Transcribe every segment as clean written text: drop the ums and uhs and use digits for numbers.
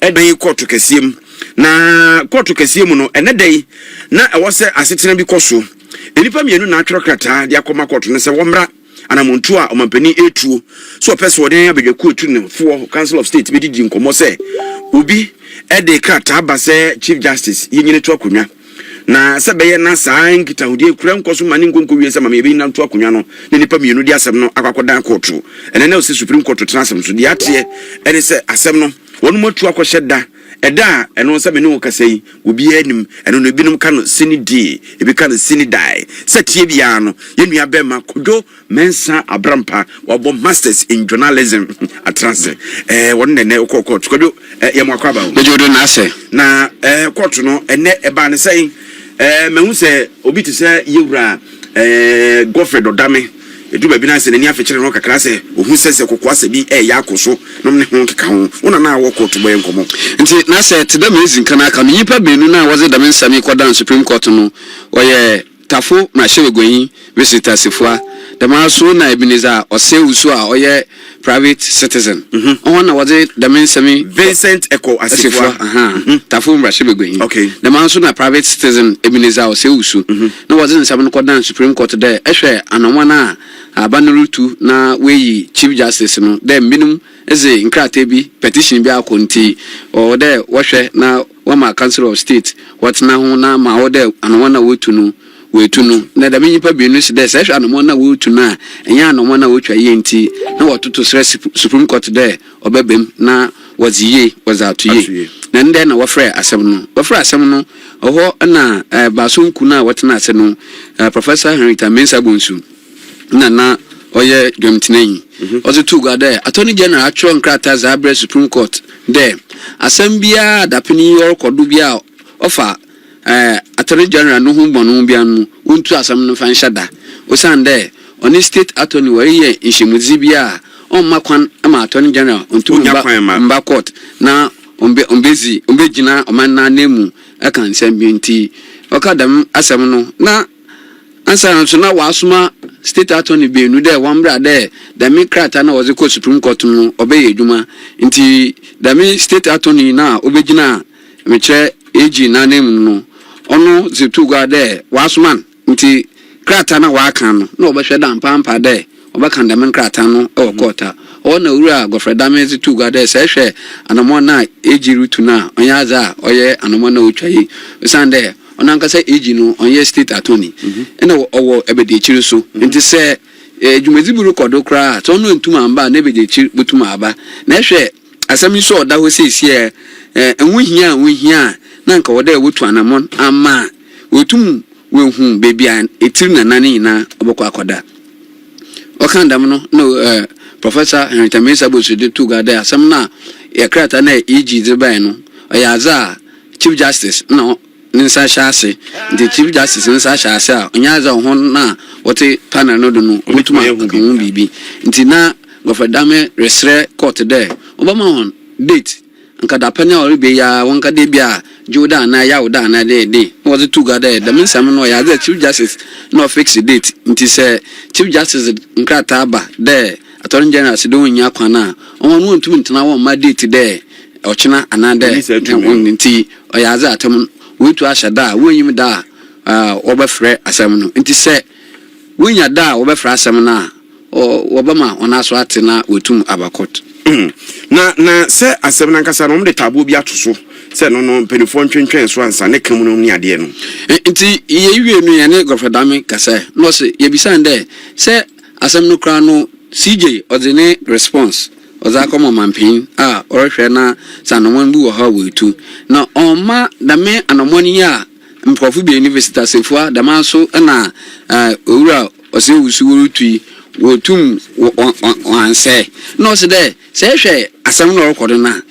ɛdan court kesiem na court kesiem no enedai na ɛwɔ sɛ asetena bi kɔso enipa mienu na atwere krata de akoma court no sɛ wɔmra anamuntu a omampani etuo so opese wode abedwaku etu ne for council of state bi didi nkomo sɛ obi ɛde krata ba sɛ chief justice yenyine to akonwa na sebeye na saa nkita hodi ekura nkoso mane nkonko wie sɛ mama yebi na to akonwa no ne nipa mienu di asɛm no akwakodan court ene na o se supreme court tena asɛm so di ate ene sɛ asɛm no wonu matu akɔhye da eda eno se me ne wo kasai obi anim eno no binum ka no sini di ebi ka no sini dai se tie bia no yenua bema kodo mensa abrampa wabo masters in journalism atrase won ne court kodo ye mwakwa ba o jodo na ase na court no ene eba ne sei mehu se obi ti se yewura Godfrey Dodame edu ba bi na se ne afekere no kakra se ohun sese kokwa se bi ya akoso no ne ho keka ho una na wo court boy nkomo nti na se te da mezin kana aka no yipa benu na waze da mensami kodan supreme court no oye tafo mahye goyin visitor sefua da maso na Ebenezer osewusu a oye private citizen na waze da mensami Vincent Eko asefua tafo mahye goyin okay da maso na private citizen Ebenezer osewusu na waze nsam no kodan supreme court there ehwe anomwa na abanurutu na weyi chief justice no dem minimum eze nkrata bi petition bi akonti o de wohwe na wama council of state watna ho na ma o de anoma na wetu no na da menyipa bienu se de se anoma na wetu na enya anoma na wotwa yenti na wototo supreme court de obebem na waziye wazatuye na nde na wofre asem no oho na basunku na watna ase no professor Hurray Bonsu na oye dwemtenyi oze tuga there attorney general atro nkrata za abre supreme court there asambia dapeni yorkodo bia ofa attorney general no humbonu bia no untu asam no fanshada osande oni state attorney wariye nhyemuzi bia on makwan ama attorney general untu mba court na ombegina omanna nemu aka nsambia nti okadam asam no na ansa no na wasuma state attorney be nu there one bra there da me krata na was go supreme court no obeye adwuma nti da me state attorney na obegina me kire ag na name no ono zetu gwa there wasuma nti krata na wa kan no na obehwe da mpampa there obeka da me krata no e court ona ura Godfrey Dame zetu gwa there se hwe anomo na ag rutu na onyaza oye anomo na otwaye sande onankasa ag no onye state attorney ena owo ebede chiri so nti se dwumezi buru kodo kra to no ntuma amba na ebede chiri butuma aba na hwe asami so oda ho sesie enwuhia na nka woda wotu anamon ama wotum wehu bebia etiri na nani na obokọ akoda okandam no professor Hurray Bonsu de tuga da asam na yakrata na ag zeban no oyaza chief justice no nsa shase the chief justice nsa shase a onyaza ho na wote panel no do no mutuma kan bibi nti na Godfrey Dame resre court there obama hon date nka da panel orebe ya wonka de bia joda na ya oda na de was it tuga there the mensam no ya the chief justice no fix the date nti say chief justice nkrata aba there attorney general se do nya kwana on no ntumi ntena won ma date there ochina anade nti oyaza atam wetu ashada wonyim da obefre asem no nti se wonya da obefre asem na obama onaso atena wetum abakot na se asem na nkasa no mde tabo bi atoso se no penifo ntwentwen so ansa ne kam no ni ade no nti yewie no ye ne Godfrey Dame kasa no se yebisande se asem no kra no CJ odine response ozakoma mampin orhwe na sanomon bu wo ha wetu na oma dame anomoni ya mprofu bi university sefua damanso na owura osewusu tui wotum wanse no se de se hwe asem no rekodo na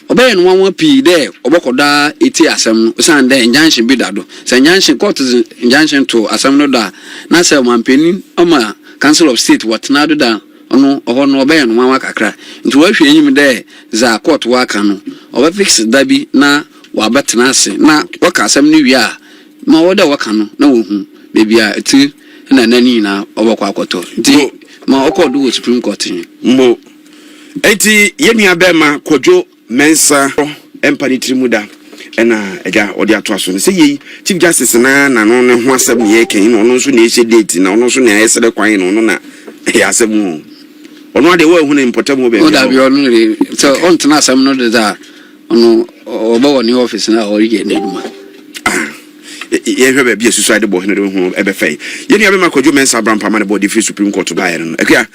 obeye no wanwa pi de obokoda eti asem no san de injunction bi dado se injunction court injunction to asem no da na se mampin oma council of state watna do da ono oho no obeye no wanwa kakra nti wa hwe enyim de za court waka no oba fix dabi na wa betena ase na waka asem no wi a ma woda waka no na wo hu bebia eti na nani na obokwa akoto nti ma okodo wo supreme court mbo enti yemi abema kojo mensa empany trimuda ena eja odi ato aso say ye chief justice na no ne ho asem ye ken no no so na ehye date na no so na esede kwan no na ya asem ono de wo hu na important mo be o da bi ono re so on tena asem no de da ono obo ni office na o ye na duma ye hwe be asusu ade bo he no hu ebe fei ye ni abema kojo mensa brampa ma ne body free supreme court ba ye no ekya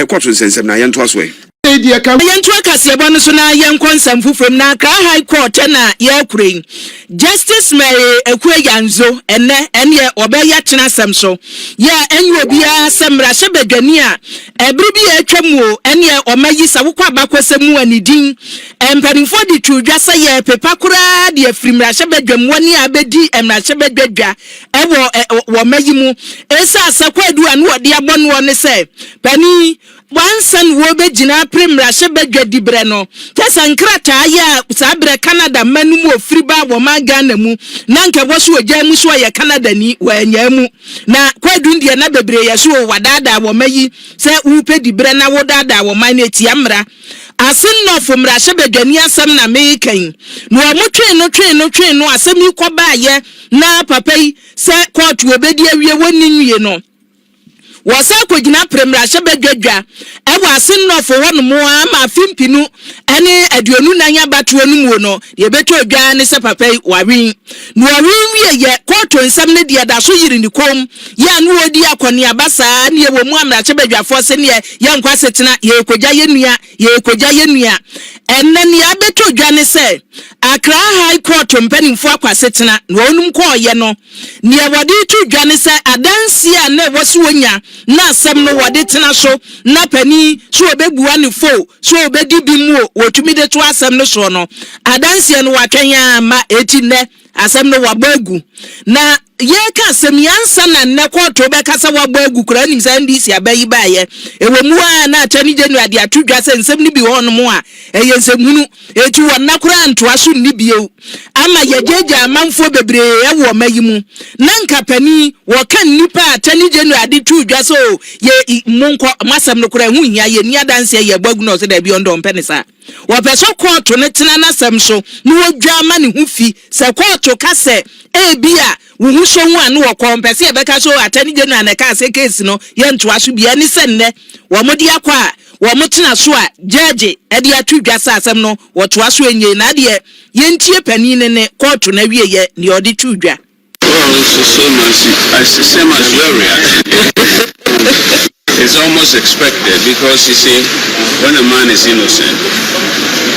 court nsensem na ye nto aso e yentu akasiebo no so na yenkonsam fufrem na Accra High Court na yakure Justice Mary Ekweyanzo ene obeya tenasem so ya enyo bia semra sebedwani a ebiri bi atwamu ene omayi sawokwa abakwasemu anidin empanifo di twudwa se ye pepa kura de afrimra sebedwam wani abedi emra sebedwadwa wo mayi mu esa asakwadu anu ode abono ne se pani wansan wo be gina primra shebedwa dibre no tesankrata ya sabre Canada manumu ofriba wo magana mu na nke woso ogya mu so ye Canada ni wanya mu na kwadu ndie na bebre ya so wadada wo mayi se upe dibre na wodada wo man eti amra asin no fomra shebedwa ni asem na mekan no amotwe no asem ikoba ye na papai se court wo bedi awie woni nwie no wasa kogina premra shebedwadwa ewa asin no fo wono mo ama fimpinu ene aduonu nanya batoa no mu no ye beto odwa ne se papai wawin no wawin ye koto nsam ne de da so yiri ni kom ya no odi akoni abasa ne ye wo mu amra shebedwafo se ne ye nkwa setena ye kogya ye nua enne ne abeto odwa ne se Accra High Court mpanimfo akwasetena no onum ko ye no ne wodi tu odwa ne se adansi a na woso wonya na asem no wode tena so na pani so obebua ne fo so obedi bi mu wotumi de to asem no so no adanse no watwen ma eti ne asem no wabagu na ye ka asem yansa na ne koto be kasa wabagu kura nim sa ndisi abayi baye ewo mu a na atani jenu ade atudwa se nsem ni bi hono mu a eye nsemhunu eti wonna kura ntoa so ni bio ama yejeja amanfo bebre ewo mayi mu na nka pani wo kan nipa atani jenu ade tudwa so ye monko masem no kura hu nya ye ni adanse ye bagu no so da bi ondo mpenisa wo peso court ne tena na asem so no wodwa ma ne hu fi se court kase ebia wo so hu anu wo kompese e beka so atani jenu aneka se case no ye ntoa so bia ni senne wo modi akwa wo mutena so a judge e de atudwa sa asem no wo toa so enye na de ye ntie pani ne court na wie ye ne odi tudwa same as your reaction. It's almost expected because you see, when a man is innocent,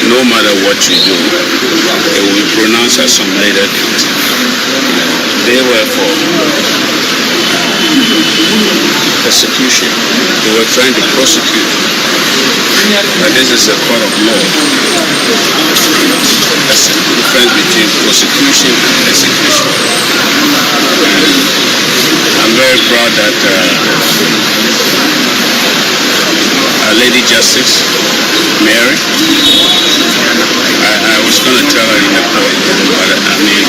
no matter what you do, it will be pronounced as some later guilty. They were for persecution. They were trying to prosecute. But this is a court of law. That's the difference between prosecution and execution. I'm very proud that our Lady Justice, Mary, I was going to tell her in the court, but I mean,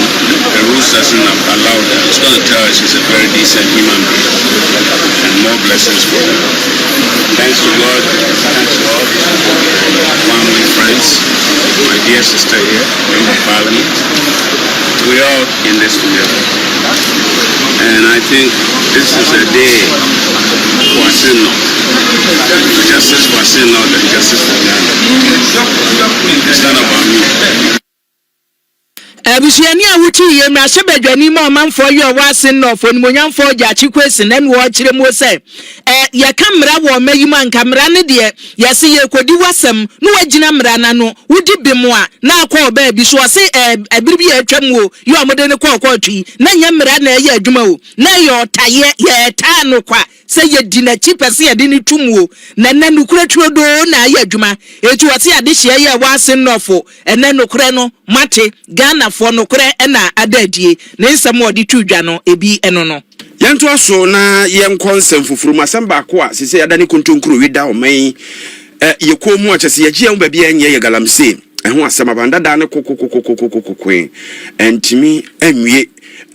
the rules doesn't allow that. I was going to tell her she's a very decent human being, and more blessings for her. Thanks to God, thanks to all family, friends, my dear sister here, Member of Parliament. We all in this together. And I think this is a day for Asino. Justice for Asino and justice for Ghana. It's not about me. Abusiani awuti ye mra sebedwani ma manfo ye wasen no fo nimonyamfo gya chikwesi na wo kire mo se ye kamera wo mayim an kamera ne de ye se ye kodi wasem no wagina mra na no wudi bimo a na akọ ba bi so se abirbi atwam wo ye omode ne kọ twi na nya mra na ye adwuma wo na ye otaye ye ta no kwa se ye di na chi pese ye de ni tumwo na nukure tuodo na ye adwuma etu wase ade hye ye wasen no fo ene nukure no mate Ghana for no kure na adadie ne nsam odi tudwa no ebi eno no yento aso na yenkonsem fufuru masem ba ko a sese yada ne kontonkuru wida o man ye komu a chese ye gia ba bia enye ye galamse ho asem abanda da ne kokokokokokokokwen entimi anwie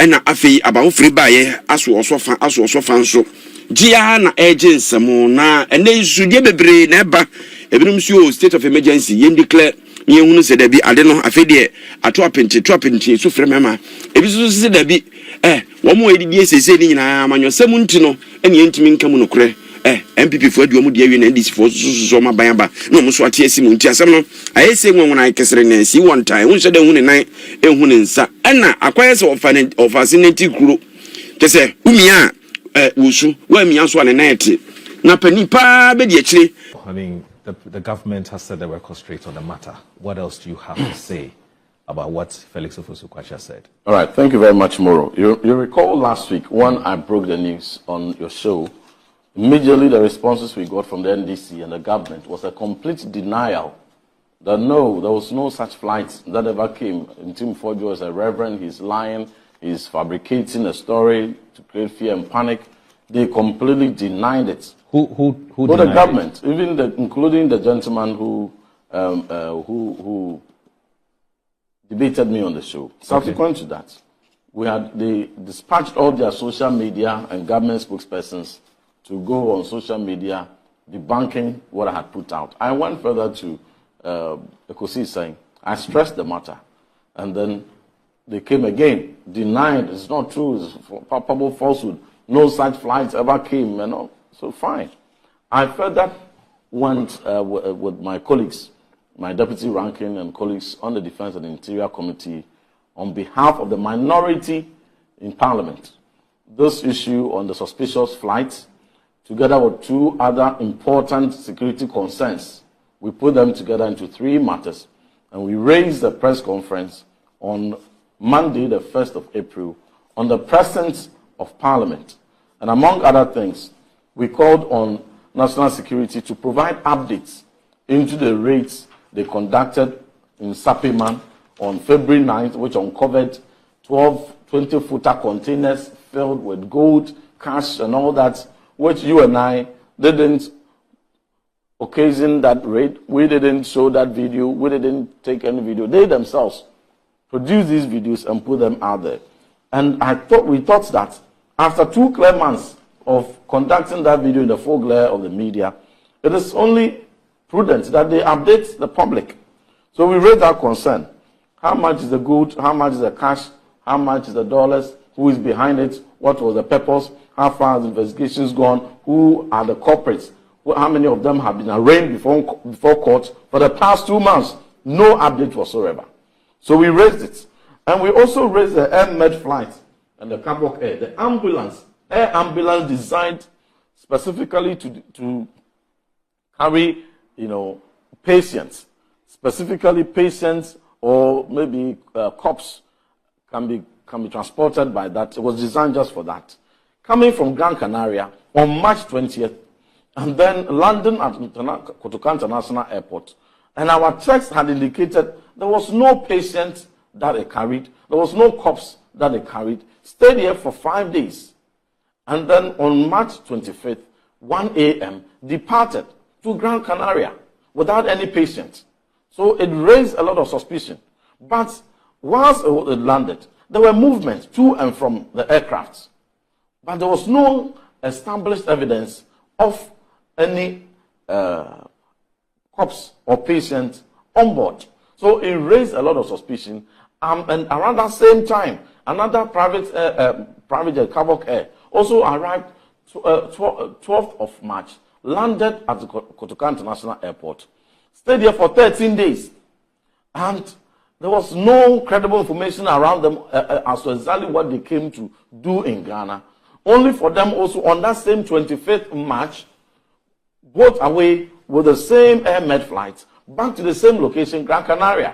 na afei abawofri baye aso osofa nso gia na ensem na ene isudie bebre na eba ebinum si o state of emergency ye declare nye hunu se da bi ade no afede ato apenti so frɛ mema ebi so se da bi wo mo edidi esese ni nyina amanyosam nti no ene yentimi nka mu nokre NPP fo aduo mu de awie na NDC fo so ma ban ba na mo so ate asi mu nti asɛm no ayese nwonwona ayekesere na si one time wo hye da hu ne nan ehu ne nsa ɛna akwaye se ofase nenti kuro kese umia wusu wa mia so ne nan na pani pa be de akire. I mean, the government has said they were concentrate on the matter. What else do you have to say about what Felix Ofosu-Kwakye said? All right, thank you very much, Moro. You recall last week when I broke the news on your show, immediately the responses we got from the NDC and the government was a complete denial that no, there was no such flight that ever came. Tim Fojo is a reverend, he's lying, he's fabricating a story to create fear and panic. They completely denied it. Who the government, it? Even including the gentleman who debated me on the show. Subsequent to that, they dispatched all their social media and government spokespersons to go on social media debunking what I had put out. I went further to Ekosi saying, I stressed the matter. And then they came again, denied, it's not true, it's palpable falsehood. No such flights ever came, you know. So fine. I further went with my colleagues, my deputy ranking and colleagues on the Defense and Interior Committee on behalf of the minority in Parliament. This issue on the suspicious flights, together with two other important security concerns, we put them together into 3 matters, and we raised a press conference on Monday, the 1st of April, on the presence of Parliament. And among other things, we called on national security to provide updates into the raids they conducted in Sapiman on February 9th, which uncovered 12 20-footer containers filled with gold, cash, and all that, which you and I didn't occasion that raid. We didn't show that video. We didn't take any video. They themselves produced these videos and put them out there. And we thought that after 2 clear months of conducting that video in the full glare of the media, it is only prudent that they update the public. So we raised that concern. How much is the gold? How much is the cash? How much is the dollars? Who is behind it? What was the purpose? How far has the investigations gone? Who are the culprits? How many of them have been arraigned before court? For the past 2 months, no update whatsoever. So we raised it. And we also raised the Air Med flight and the Kabok Air, the air ambulance designed specifically to carry, patients, specifically patients or maybe cops can be transported by that. It was designed just for that. Coming from Gran Canaria on March 20th, and then landing at Kotoka International Airport. And our checks had indicated there was no patient that they carried, there was no cops that they carried, stayed here for 5 days. And then on March 25th, 1 a.m., departed to Gran Canaria without any patient. So it raised a lot of suspicion. But once it landed, there were movements to and from the aircraft. But there was no established evidence of any cops or patients on board. So it raised a lot of suspicion. And around that same time, another private jet, Kabok Air, also arrived 12th of March, landed at the Kotoka International Airport, stayed here for 13 days. And there was no credible information around them as to exactly what they came to do in Ghana. Only for them also on that same 25th March, both away with the same Air Med flight back to the same location, Gran Canaria.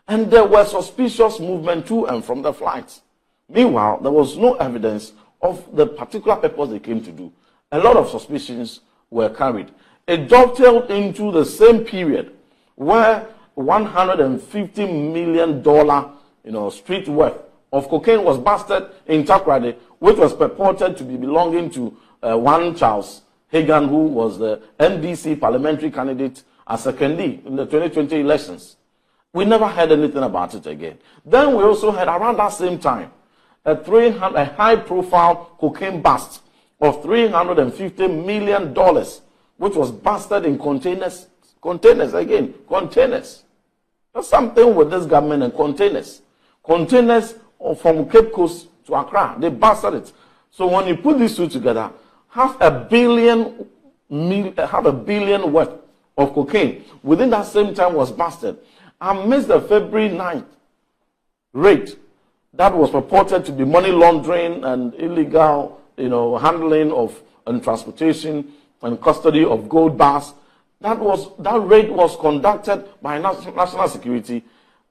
And there was suspicious movement to and from the flights. Meanwhile, there was no evidence of the particular purpose they came to do. A lot of suspicions were carried. It dovetailed into the same period where $150 million, street worth of cocaine was busted in Takoradi, which was purported to be belonging to one Charles Hagan, who was the NDC parliamentary candidate as secondee in the 2020 elections. We never heard anything about it again. Then we also had around that same time a high-profile cocaine bust of $350 million, which was busted in containers. There's something with this government and containers. Containers from Cape Coast to Accra, they busted it. So when you put these two together, half a billion worth of cocaine within that same time was busted. Amidst the February 9th raid that was purported to be money laundering and illegal, handling of and transportation and custody of gold bars, that raid was conducted by national security,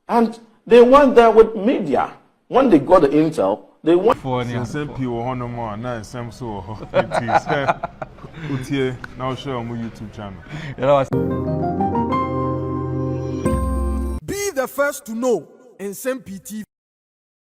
and they went there with media. When they got the intel, they went for SMP or more now some so now show on my YouTube channel. Be the first to know NPP TV.